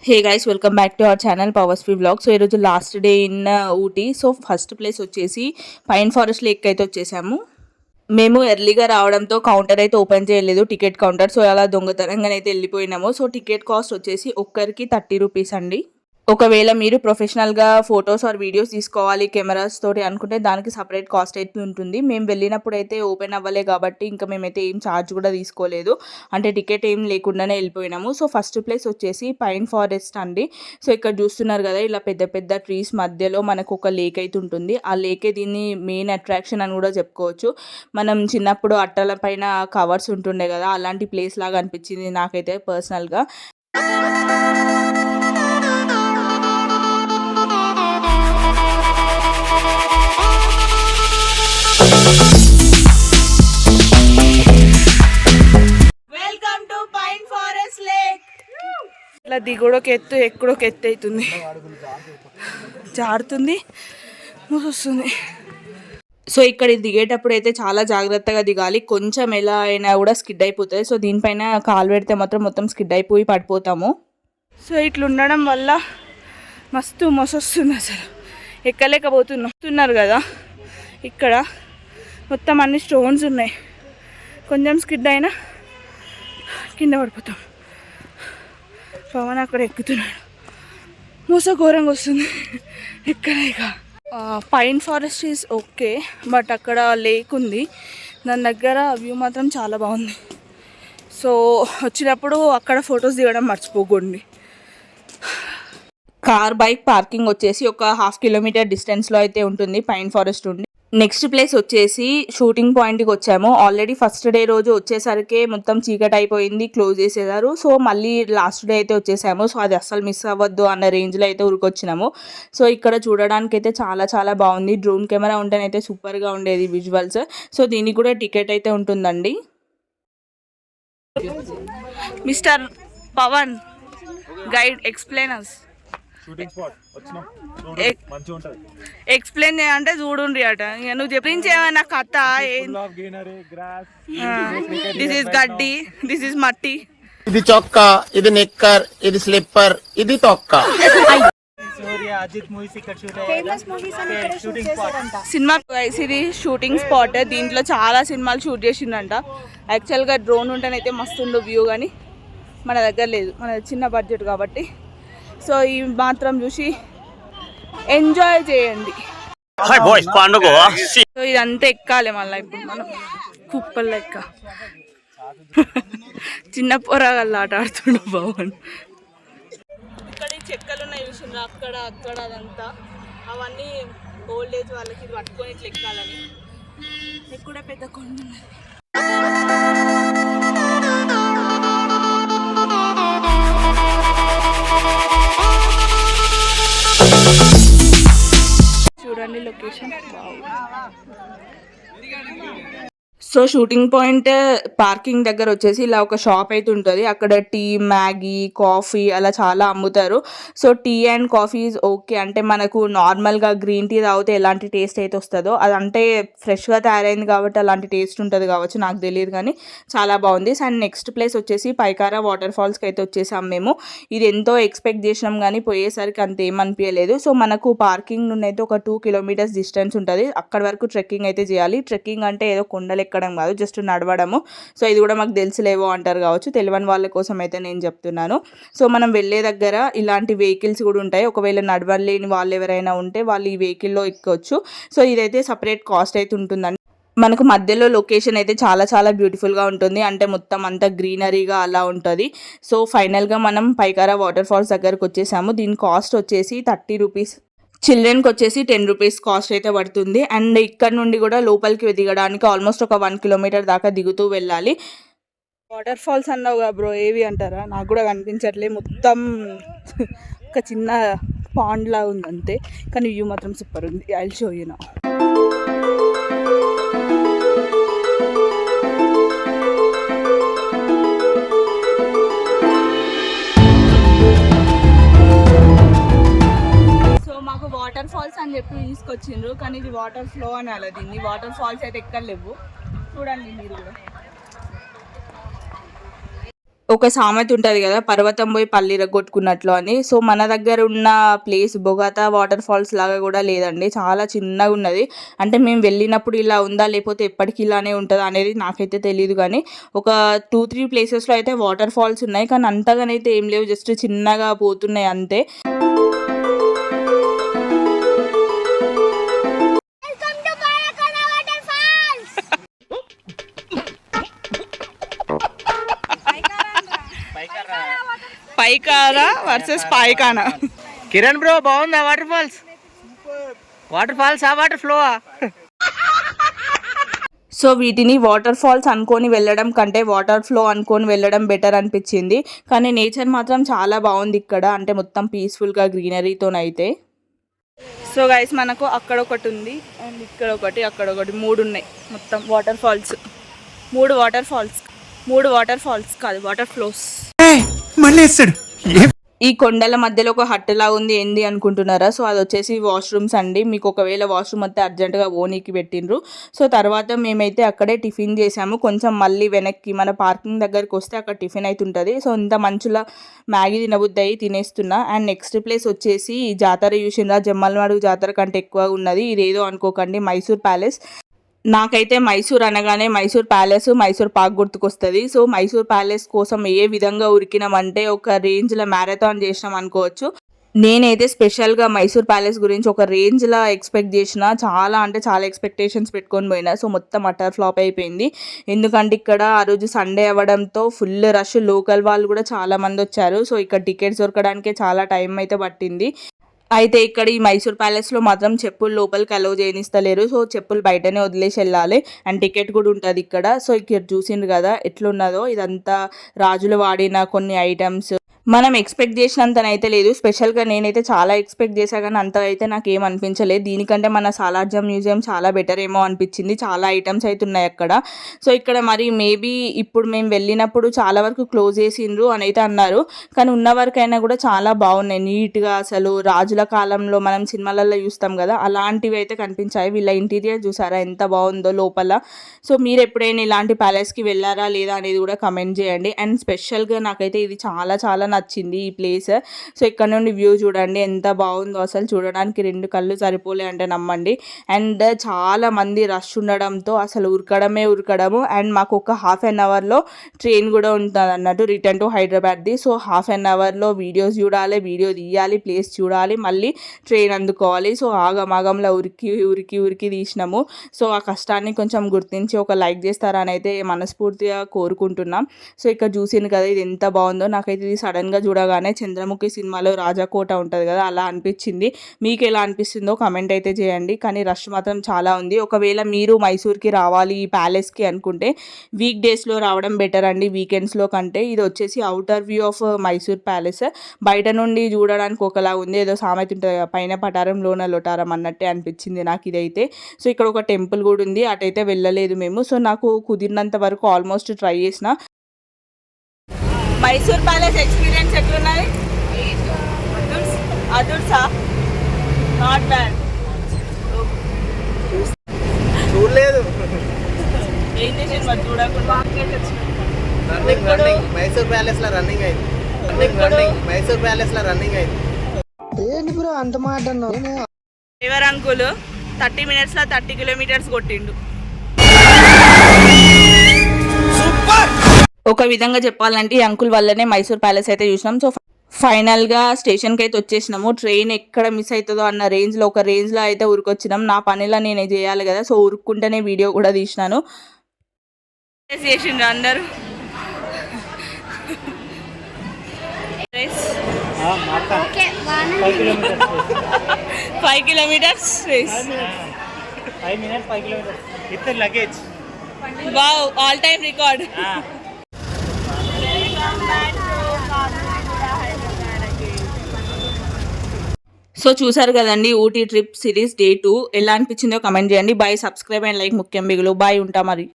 Hey guys, welcome back to our channel powers free vlog. So ఈరోజు last day in Ooty. So first place వచ్చేసి pine forest lake అయితే వచ్చేసాము. మేము ఎర్లీగా రావడంతో కౌంటర్ అయితే ఓపెన్ చేయలేదు, టికెట్ కౌంటర్. సో అలా దొంగతనంగా అయితే వెళ్ళిపోయినాము. సో టికెట్ కాస్ట్ వచ్చేసి ఒక్కరికి 30 రూపీస్ అండి. ఒకవేళ మీరు ప్రొఫెషనల్గా ఫొటోస్ ఆర్ వీడియోస్ తీసుకోవాలి కెమెరాస్ తోటి అనుకుంటే దానికి సపరేట్ కాస్ట్ అయితే ఉంటుంది. మేము వెళ్ళినప్పుడు అయితే ఓపెన్ అవ్వలే కాబట్టి ఇంకా మేమైతే ఏం ఛార్జ్ కూడా తీసుకోలేదు, అంటే టికెట్ ఏం లేకుండానే వెళ్ళిపోయినాము. సో ఫస్ట్ ప్లేస్ వచ్చేసి పైన్ ఫారెస్ట్ అండి. సో ఇక్కడ చూస్తున్నారు కదా, ఇలా పెద్ద పెద్ద ట్రీస్ మధ్యలో మనకు ఒక లేక్ అయితే ఉంటుంది. ఆ లేకే దీన్ని మెయిన్ అట్రాక్షన్ అని కూడా చెప్పుకోవచ్చు. మనం చిన్నప్పుడు అట్టల పైన కవర్స్ ఉంటుండే కదా, అలాంటి ప్లేస్ లాగా అనిపించింది నాకైతే పర్సనల్గా. ఇట్లా దిగుడొక ఎత్తు ఎక్కడొక ఎత్తు అవుతుంది, జారుతుంది, వస్తుంది. సో ఇక్కడ దిగేటప్పుడు అయితే చాలా జాగ్రత్తగా దిగాలి, కొంచెం ఎలా అయినా కూడా స్కిడ్ అయిపోతుంది. సో దీనిపైన కాలు పెడితే మాత్రం మొత్తం స్కిడ్ అయిపోయి పడిపోతాము. సో ఇట్లా ఉండడం వల్ల మస్తు మొసొస్తుంది, అసలు ఎక్కలేకపోతున్నారు కదా. ఇక్కడ మొత్తం అన్ని స్టోన్స్ ఉన్నాయి, కొంచెం స్కిడ్ అయినా కింద పడిపోతాం. పవన్ అక్కడ ఎక్కుతున్నాడు, మూస ఘోరంగా వస్తుంది ఎక్కలేక. Pine forest is okay, but అక్కడ లేక్ ఉంది, దాని దగ్గర వ్యూ మాత్రం చాలా బాగుంది. సో వచ్చినప్పుడు అక్కడ ఫొటోస్ దిగడం మర్చిపోకండి. కార్ బైక్ పార్కింగ్ వచ్చేసి ఒక 1/2 కిలోమీటర్ డిస్టెన్స్లో అయితే ఉంటుంది పైన్ ఫారెస్ట్ ఉండి. నెక్స్ట్ ప్లేస్ వచ్చేసి షూటింగ్ పాయింట్కి వచ్చాము. ఆల్రెడీ ఫస్ట్ డే రోజు వచ్చేసరికి మొత్తం చీకటి అయిపోయింది, క్లోజ్ చేసేసారు. సో మళ్ళీ లాస్ట్ డే అయితే వచ్చేసాము. సో అది అస్సలు మిస్ అవ్వద్దు అన్న రేంజ్లో అయితే ఊరికొచ్చినాము. సో ఇక్కడ చూడడానికి అయితే చాలా చాలా బాగుంది. డ్రోన్ కెమెరా ఉంటేనైతే సూపర్గా ఉండేది విజువల్స్. సో దీనికి కూడా టికెట్ అయితే ఉంటుందండి. Mister Pavan, guide, explainers. Explain చేయాలంటే చూడుండ్రి అట, ఇక నువ్వు చెప్పించేమన్నా కథ. దిస్ ఇస్ గడ్డి, దిస్ ఇస్ మట్టి, ఇది చొక్కా, ఇది నిక్కర్, ఇది స్లిప్పర్, ఇది తొక్క. సినిమా ఇది షూటింగ్ స్పాట్. దీంట్లో చాలా సినిమాలు షూట్ చేసిండంట. యాక్చువల్గా డ్రోన్ ఉంటేనైతే మస్తు ఉండు వ్యూ, కానీ మన దగ్గర లేదు, మన చిన్న బడ్జెట్ కాబట్టి. సో ఈ మాత్రం చూసి ఎంజాయ్ చేయండి. సో ఇదంతా ఎక్కాలి మళ్ళీ ఇప్పుడు మనం కుప్పలు లెక్క. చిన్న పొరగల్లా ఆట ఆడుతుండ బాగుంది. ఇక్కడ ఈ చెక్కలు ఉన్నాయి చూసిండ్రా, అక్కడ అక్కడ అదంతా, అవన్నీ ఓల్డ్ ఏజ్ వాళ్ళకి ఇది పట్టుకొని ఇట్లా ఎక్కాలని. ఇక్కడ పెద్ద కొండ ఉన్నది. చూడండి location. So shooting point parking దగ్గర వచ్చేసి ఇలా ఒక షాప్ అయితే ఉంటుంది. అక్కడ టీ, మ్యాగీ, కాఫీ అలా చాలా అమ్ముతారు. So tea and coffee is okay, అంటే మనకు నార్మల్గా గ్రీన్ టీ తాగితే ఎలాంటి టేస్ట్ అయితే వస్తుందో అదంటే ఫ్రెష్గా తయారైంది కాబట్టి అలాంటి టేస్ట్ ఉంటుంది కావచ్చు, నాకు తెలియదు, కానీ చాలా బాగుంది. అండ్ నెక్స్ట్ ప్లేస్ వచ్చేసి పైకారా వాటర్ ఫాల్స్కి అయితే వచ్చేసాం మేము. ఇది ఎంతో ఎక్స్పెక్ట్ చేసినాం కానీ పోయేసరికి అంత ఏమనిపించలేదు. సో మనకు పార్కింగ్ నుండి అయితే ఒక 2 కిలోమీటర్స్ డిస్టెన్స్ ఉంటుంది. అక్కడ వరకు ట్రెక్కింగ్ అయితే చేయాలి. ట్రెక్కింగ్ అంటే ఏదో కొండలు ఎక్కడం కాదు, జస్ట్ నడవడము. సో ఇది కూడా మాకు తెలిసిలేవో అంటారు కావచ్చు, తెలియని వాళ్ళ కోసం అయితే నేను చెప్తున్నాను. సో మనం వెళ్ళే దగ్గర ఇలాంటి వెహికల్స్ కూడా ఉంటాయి. ఒకవేళ నడవలేని వాళ్ళు ఎవరైనా ఉంటే వాళ్ళు ఈ వెహికల్లో ఎక్కొచ్చు. సో ఇదైతే సపరేట్ కాస్ట్ అయితే ఉంటుందండి. మనకు మధ్యలో లొకేషన్ అయితే చాలా చాలా బ్యూటిఫుల్గా ఉంటుంది, అంటే మొత్తం అంతా గ్రీనరీగా అలా ఉంటుంది. సో ఫైనల్గా మనం పైకారా వాటర్ ఫాల్స్ దగ్గరకు వచ్చేసాము. దీని కాస్ట్ వచ్చేసి 30 రూపీస్. చిల్డ్రన్కి వచ్చేసి 10 రూపీస్ కాస్ట్ అయితే పడుతుంది. అండ్ ఇక్కడ నుండి కూడా లోపలికి దిగడానికి ఆల్మోస్ట్ ఒక 1 కిలోమీటర్ దాకా దిగుతూ వెళ్ళాలి. వాటర్ ఫాల్స్ అన్నావు కదా బ్రో, ఏవి అంటారా? నాకు కూడా కనిపించట్లే, మొత్తం ఒక చిన్న పాండ్ లా ఉంది అంతే, కానీ వ్యూ మాత్రం సూపర్ ఉంది. I will show you now. Water falls అని చెప్పి తీసుకొచ్చిండ్రు, కానీ ఇది వాటర్ ఫ్లో అని అలా, దీన్ని వాటర్ ఫాల్స్ అయితే ఎక్కడ లేవు. చూడండి మీరు కూడా. ఒక సామెత ఉంటది కదా, పర్వతం పోయి పల్లి ఇరగ్గొట్టుకున్నట్లు అని. సో మన దగ్గర ఉన్న ప్లేస్ బొగతా వాటర్ ఫాల్స్ లాగా కూడా లేదండి, చాలా చిన్నగా ఉన్నది. అంటే మేము వెళ్ళినప్పుడు ఇలా ఉందా లేకపోతే ఎప్పటికీ ఇలానే ఉంటుందా అనేది నాకైతే తెలియదు, కానీ ఒక 2-3 ప్లేసెస్లో అయితే వాటర్ ఫాల్స్ ఉన్నాయి, కానీ అంతగానైతే ఏం లేవు, జస్ట్ చిన్నగా పోతున్నాయి అంతే. పైకారా వర్సెస్ పాయికానా. కిరణ్ బ్రో బాగుందా వాటర్ ఫాల్స్? వాటర్ ఫాల్స్ ఆ వాటర్ ఫ్లో? సో వీటిని వాటర్ ఫాల్స్ అనుకొని వెళ్ళడం కంటే వాటర్ ఫ్లో అనుకొని వెళ్ళడం బెటర్ అనిపించింది. కానీ నేచర్ మాత్రం చాలా బాగుంది ఇక్కడ, అంటే మొత్తం పీస్ఫుల్గా గ్రీనరీతోనైతే. సో గైస్ మనకు అక్కడ ఒకటి ఉంది అండ్ ఇక్కడ ఒకటి అక్కడ ఒకటి 3 ఉన్నాయి మొత్తం వాటర్ ఫాల్స్. 3 వాటర్ ఫాల్స్ కాదు, వాటర్ ఫ్లోస్. ఈ కొండల మధ్యలో ఒక హట్ లా ఉంది, ఏంది అనుకుంటున్నారా? సో అది వచ్చేసి వాష్రూమ్స్ అండి. మీకు ఒకవేళ వాష్రూమ్ వస్తే అర్జెంటుగా ఓనీకి పెట్టిండ్రు. సో తర్వాత మేమైతే అక్కడే టిఫిన్ చేసాము. కొంచెం మళ్ళీ వెనక్కి మన పార్కింగ్ దగ్గరికి వస్తే అక్కడ టిఫిన్ అయితే ఉంటుంది. సో ఇంత మంచులా మ్యాగీ తినబుద్ది అయ్యి తినేస్తున్నా. అండ్ నెక్స్ట్ ప్లేస్ వచ్చేసి జాతర చూసిండ్రా, జమ్మలమడుగు జాతర కంటే ఎక్కువ ఉన్నది. ఇదేదో అనుకోకండి, మైసూర్ ప్యాలెస్. నాకైతే మైసూర్ అనగానే మైసూర్ ప్యాలెస్, మైసూర్ పాక్ గుర్తుకొస్తుంది. సో మైసూర్ ప్యాలెస్ కోసం ఏ విధంగా ఉరికినామంటే ఒక రేంజ్లో మ్యారథాన్ చేసినాం అనుకోవచ్చు. నేనైతే స్పెషల్గా మైసూర్ ప్యాలెస్ గురించి ఒక రేంజ్లో ఎక్స్పెక్ట్ చేసిన, చాలా అంటే చాలా ఎక్స్పెక్టేషన్స్ పెట్టుకొని పోయినా. సో మొత్తం అటర్ ఫ్లాప్ అయిపోయింది. ఎందుకంటే ఇక్కడ ఆ రోజు సండే అవ్వడంతో ఫుల్ రష్, లోకల్ వాళ్ళు కూడా చాలా మంది వచ్చారు. సో ఇక్కడ టికెట్స్ దొరకడానికే చాలా టైం అయితే పట్టింది. అయితే ఇక్కడ ఈ మైసూర్ ప్యాలెస్లో మాత్రం చెప్పులు లోపలికి అలౌ చేయనిస్తలేరు. సో చెప్పులు బయటనే వదిలేసి వెళ్ళాలి. అండ్ టికెట్ కూడా ఉంటుంది ఇక్కడ. సో ఇక్కడ చూసిండ్రు కదా ఎట్లున్నదో, ఇదంతా రాజులు వాడిన కొన్ని ఐటమ్స్. మనం ఎక్స్పెక్ట్ చేసినంతనైతే లేదు. స్పెషల్గా నేనైతే చాలా ఎక్స్పెక్ట్ చేశా, కానీ అంత అయితే నాకు ఏం అనిపించలేదు. దీనికంటే మన సాలార్జంగ్ మ్యూజియం చాలా బెటర్ ఏమో అనిపించింది. చాలా ఐటమ్స్ అయితే ఉన్నాయి అక్కడ. సో ఇక్కడ మరి మేబీ ఇప్పుడు మేము వెళ్ళినప్పుడు చాలా వరకు క్లోజ్ చేసిండ్రు అని అయితే అన్నారు, కానీ ఉన్న వరకైనా కూడా చాలా బాగున్నాయి నీట్గా. అసలు రాజుల కాలంలో మనం సినిమాలలో చూస్తాం కదా, అలాంటివి అయితే కనిపించాయి. వీళ్ళ ఇంటీరియర్ చూసారా ఎంత బాగుందో లోపల. సో మీరు ఎప్పుడైనా ఇలాంటి ప్యాలెస్కి వెళ్ళారా లేదా అనేది కూడా కమెంట్ చేయండి. అండ్ స్పెషల్గా నాకైతే ఇది చాలా చాలా నచ్చింది ఈ ప్లేస్. సో ఇక్కడ నుండి వ్యూ చూడండి ఎంత బాగుందో, అసలు చూడడానికి 2 కళ్ళు సరిపోలే అంటే నమ్మండి. అండ్ చాలా మంది రష్ ఉండడంతో అసలు ఉరకడము. అండ్ మాకు ఒక ½ అన్ అవర్లో ట్రైన్ కూడా ఉంటుంది అన్నట్టు, రిటర్న్ టు హైదరాబాద్ది. సో ½ అన్ అవర్లో వీడియోస్ చూడాలి, వీడియో తీయాలి, ప్లేస్ చూడాలి, మళ్ళీ ట్రైన్ అందుకోవాలి. సో ఆగమాగంలో ఉరికి తీసినాము. సో ఆ కష్టాన్ని కొంచెం గుర్తించి ఒక లైక్ చేస్తారని అయితే మనస్ఫూర్తిగా కోరుకుంటున్నాం. సో ఇక్కడ చూసింది కదా ఇది ఎంత బాగుందో. నాకైతే ఇది సడన్గా చూడగానే చంద్రముఖి సినిమాలో రాజాకోట ఉంటుంది కదా, అలా అనిపించింది. మీకు ఎలా అనిపిస్తుందో కమెంట్ అయితే చేయండి. కానీ రష్ మాత్రం చాలా ఉంది. ఒకవేళ మీరు మైసూర్కి రావాలి ఈ ప్యాలెస్కి అనుకుంటే వీక్ డేస్లో రావడం బెటర్ అండి, వీకెండ్స్లో కంటే. ఇది వచ్చేసి outer view of Mysore palace. బయట నుండి చూడడానికి ఒకలా ఉంది, ఏదో సామెత ఉంటుంది కదా, పైన పటారం లోన లొటారం అన్నట్టే అనిపించింది నాకు ఇదైతే. సో ఇక్కడ ఒక టెంపుల్ కూడా ఉంది, అటైతే వెళ్ళలేదు మేము. సో నాకు కుదిరినంత వరకు ఆల్మోస్ట్ ట్రై చేసిన. మైసూర్ ప్యాలెస్ ఎక్స్పీరియన్స్ ఎట్లున్నది? అదుర్సా, నాట్ బ్యాడ్. చూడలేదు, ఏం చేసింది మరి చూడకుండా? రన్నింగ్ మైసూర్ ప్యాలెస్ లో రన్నింగ్ అయింది. మైసూర్ ప్యాలెస్ లో రన్నింగ్ అయింది. ఏంటి బ్రో అంత మాట అన్నావు? డ్రైవర్ అంకుల్ 30 మినిట్స్లో 30 కిలోమీటర్స్ కొట్టిండు. ఒక విధంగా చెప్పాలంటే ఈ అంకుల్ వల్లనే మైసూర్ ప్యాలెస్ అయితే చూసినాం. సో ఫైనల్గా స్టేషన్కి అయితే వచ్చేసినాము. ట్రైన్ ఎక్కడ మిస్ అవుతుందో అన్న రేంజ్లో ఒక రేంజ్లో అయితే ఉరికొచ్చినాం. నా పనిలో నేనే చేయాలి కదా, సో ఉరుక్కుంటేనే వీడియో కూడా తీసినాను. చేసిండ్రు అందరూ. 5 kilometers race. 5 minutes 5 kilometers with luggage. Wow, all time record. So చూసారు కదండి ఊటీ ట్రిప్ సిరీస్ డే 2 ఎలా అనిపించిందో కమెంట్ చేయండి. బాయ్, సబ్స్క్రైబ్ అండ్ లైక్ ముఖ్యం బిగులు. బాయ్, ఉంటా మరి.